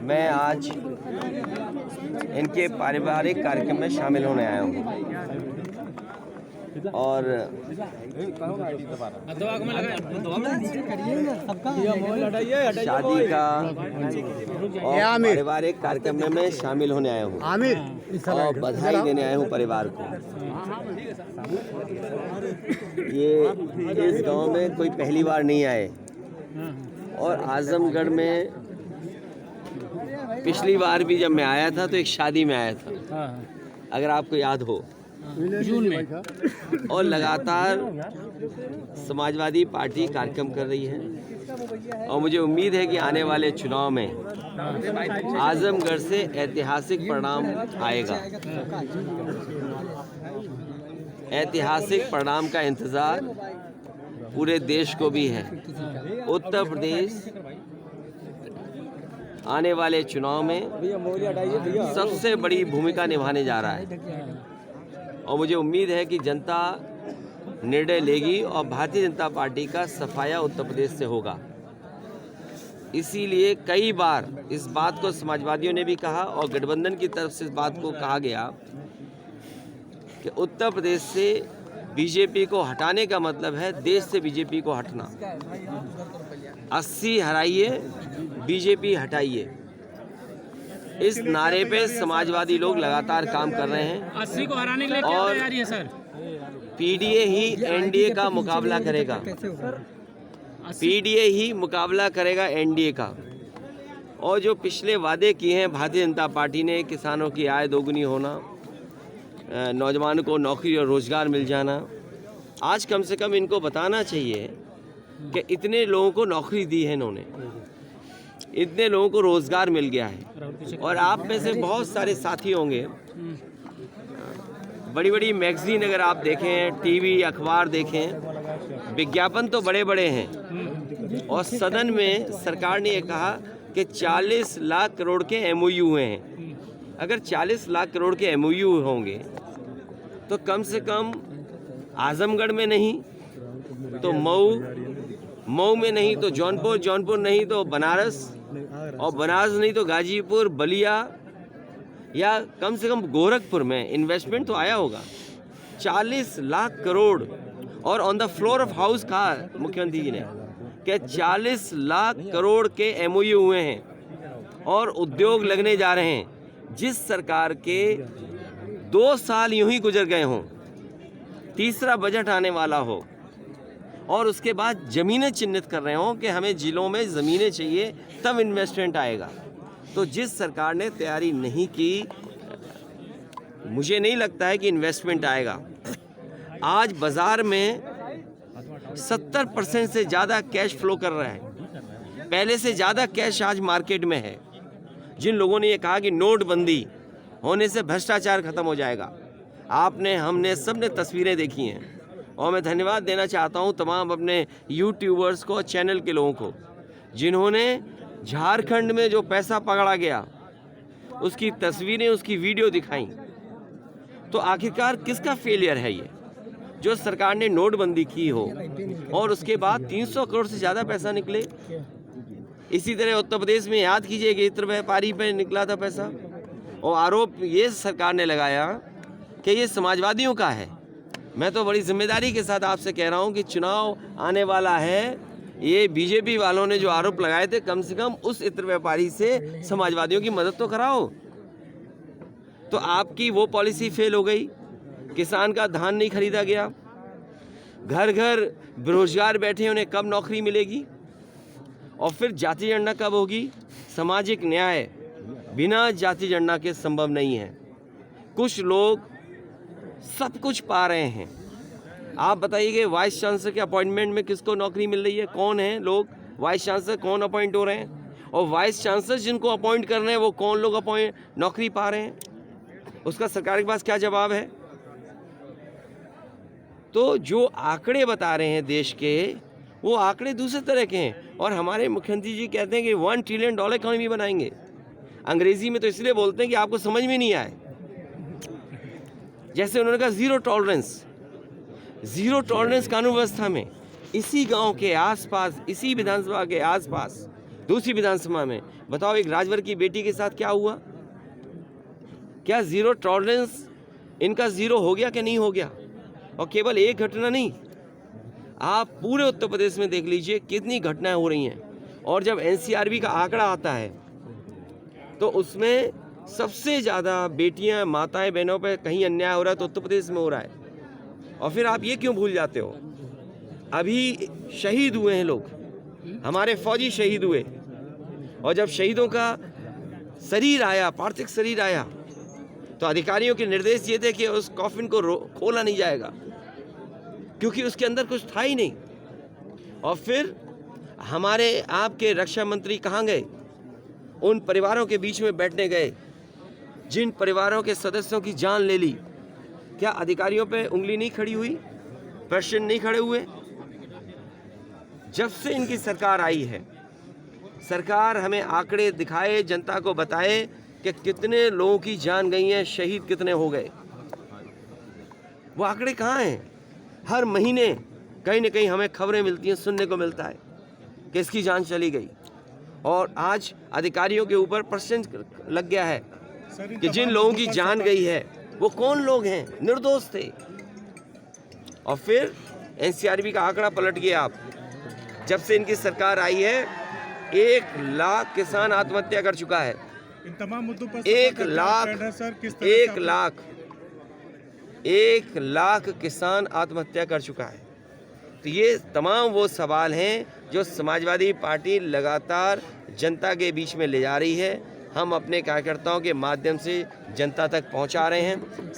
मैं आज इनके पारिवारिक कार्यक्रम में शामिल होने आया हूँ और शादी का और पारिवारिक कार्यक्रम में मैं शामिल होने आया हूँ और बधाई देने आया हूँ परिवार को। ये इस गांव में कोई पहली बार नहीं आए और आजमगढ़ में पिछली बार भी जब मैं आया था तो एक शादी में आया था, अगर आपको याद हो, जून में। और लगातार समाजवादी पार्टी कार्यक्रम कर रही है और मुझे उम्मीद है कि आने वाले चुनाव में आजमगढ़ से ऐतिहासिक परिणाम आएगा। ऐतिहासिक परिणाम का इंतज़ार पूरे देश को भी है। उत्तर प्रदेश आने वाले चुनाव में सबसे बड़ी भूमिका निभाने जा रहा है और मुझे उम्मीद है कि जनता निर्णय लेगी और भारतीय जनता पार्टी का सफाया उत्तर प्रदेश से होगा। इसीलिए कई बार इस बात को समाजवादियों ने भी कहा और गठबंधन की तरफ से इस बात को कहा गया कि उत्तर प्रदेश से बीजेपी को हटाने का मतलब है देश से बीजेपी को हटना। 80 हराइए, बीजेपी हटाइए, इस नारे पे समाजवादी लोग लगातार काम कर रहे हैं। 80 को हराने के लिए क्या तैयारी है सर? पीडीए ही एनडीए का मुकाबला करेगा। पीडीए ही मुकाबला करेगा एनडीए का। और जो पिछले वादे किए हैं भारतीय जनता पार्टी ने, किसानों की आय दोगुनी होना, नौजवानों को नौकरी और रोजगार मिल जाना, आज कम से कम इनको बताना चाहिए कि इतने लोगों को नौकरी दी है इन्होंने, इतने लोगों को रोजगार मिल गया है। और आप में से बहुत सारे साथी होंगे, बड़ी बड़ी मैगजीन अगर आप देखें, टीवी अखबार देखें, विज्ञापन तो बड़े बड़े हैं और सदन में सरकार ने ये कहा कि 40 लाख करोड़ के एमओयू हुए हैं। अगर 40 लाख करोड़ के एमओयू होंगे तो कम से कम आजमगढ़ में नहीं तो मऊ में नहीं तो जौनपुर नहीं तो बनारस, और बनारस नहीं तो गाजीपुर, बलिया या कम से कम गोरखपुर में इन्वेस्टमेंट तो आया होगा। 40 लाख करोड़ और on the floor of house कहा मुख्यमंत्री जी ने कि 40 लाख करोड़ के एमओयू हुए हैं और उद्योग लगने जा रहे हैं। जिस सरकार के 2 साल यूं ही गुजर गए हों, तीसरा बजट आने वाला हो और उसके बाद ज़मीनें चिन्हित कर रहे हों कि हमें जिलों में ज़मीनें चाहिए तब इन्वेस्टमेंट आएगा, तो जिस सरकार ने तैयारी नहीं की, मुझे नहीं लगता है कि इन्वेस्टमेंट आएगा। आज बाज़ार में 70% से ज़्यादा कैश फ्लो कर रहा है। पहले से ज़्यादा कैश आज मार्केट में है। जिन लोगों ने ये कहा कि नोटबंदी होने से भ्रष्टाचार खत्म हो जाएगा, आपने, हमने, सब ने तस्वीरें देखी हैं और मैं धन्यवाद देना चाहता हूं तमाम अपने यूट्यूबर्स को, चैनल के लोगों को, जिन्होंने झारखंड में जो पैसा पकड़ा गया उसकी तस्वीरें, उसकी वीडियो दिखाई। तो आखिरकार किसका फेलियर है ये? जो सरकार ने नोटबंदी की हो और उसके बाद 300 करोड़ से ज़्यादा पैसा निकले। इसी तरह उत्तर प्रदेश में याद कीजिए कि इत्र व्यापारी पे निकला था पैसा और आरोप ये सरकार ने लगाया कि ये समाजवादियों का है। मैं तो बड़ी जिम्मेदारी के साथ आपसे कह रहा हूं कि चुनाव आने वाला है, ये बीजेपी वालों ने जो आरोप लगाए थे, कम से कम उस इत्र व्यापारी से समाजवादियों की मदद तो कराओ। तो आपकी वो पॉलिसी फेल हो गई, किसान का धान नहीं खरीदा गया, घर घर बेरोजगार बैठे, उन्हें कब नौकरी मिलेगी? और फिर जाति जनगणना कब होगी? सामाजिक न्याय बिना जाति जनगणना के संभव नहीं है। कुछ लोग सब कुछ पा रहे हैं। आप बताइए कि वाइस चांसलर के अपॉइंटमेंट में किसको नौकरी मिल रही है? कौन है लोग वाइस चांसलर, कौन अपॉइंट हो रहे हैं? और वाइस चांसलर जिनको अपॉइंट कर रहे हैं वो कौन लोग नौकरी पा रहे हैं? उसका सरकार के पास क्या जवाब है? तो जो आंकड़े बता रहे हैं देश के, वो आंकड़े दूसरे तरह के हैं और हमारे मुख्यमंत्री जी कहते हैं कि $1 ट्रिलियन इकोनॉमी बनाएंगे। अंग्रेजी में तो इसलिए बोलते हैं कि आपको समझ में नहीं आए। जैसे उन्होंने कहा ज़ीरो टॉलरेंस कानून व्यवस्था में, इसी गांव के आसपास, इसी विधानसभा के आसपास दूसरी विधानसभा में बताओ एक राजभर की बेटी के साथ क्या हुआ? क्या जीरो टॉलरेंस इनका जीरो हो गया कि नहीं हो गया? और केवल एक घटना नहीं, आप पूरे उत्तर प्रदेश में देख लीजिए कितनी घटनाएं हो रही हैं। और जब एनसीआरबी का आंकड़ा आता है तो उसमें सबसे ज़्यादा बेटियां, माताएं, बहनों पे कहीं अन्याय हो रहा है तो उत्तर प्रदेश में हो रहा है। और फिर आप ये क्यों भूल जाते हो? अभी शहीद हुए हैं लोग, हमारे फौजी शहीद हुए, और जब शहीदों का शरीर आया, पार्थिव शरीर आया, तो अधिकारियों के निर्देश ये थे कि उस कॉफिन को खोला नहीं जाएगा क्योंकि उसके अंदर कुछ था ही नहीं। और फिर हमारे आपके रक्षा मंत्री कहाँ गए? उन परिवारों के बीच में बैठने गए जिन परिवारों के सदस्यों की जान ले ली। क्या अधिकारियों पे उंगली नहीं खड़ी हुई? प्रश्न नहीं खड़े हुए? जब से इनकी सरकार आई है, सरकार हमें आंकड़े दिखाए, जनता को बताए कि कितने लोगों की जान गई है, शहीद कितने हो गए। वो आंकड़े कहाँ हैं? हर महीने कहीं न कहीं हमें खबरें मिलती हैं, सुनने को मिलता है कि इसकी जान चली गई। और आज अधिकारियों के ऊपर प्रश्न लग गया है कि जिन लोगों की जान गई है वो कौन लोग हैं? निर्दोष थे। और फिर एनसीआरबी का आंकड़ा पलट गया। आप जब से इनकी सरकार आई है 1 लाख किसान आत्महत्या कर चुका है। इन तमाम मुद्दों पर 1 लाख किसान आत्महत्या कर चुका है। तो ये तमाम वो सवाल हैं जो समाजवादी पार्टी लगातार जनता के बीच में ले जा रही है। हम अपने कार्यकर्ताओं के माध्यम से जनता तक पहुंचा रहे हैं।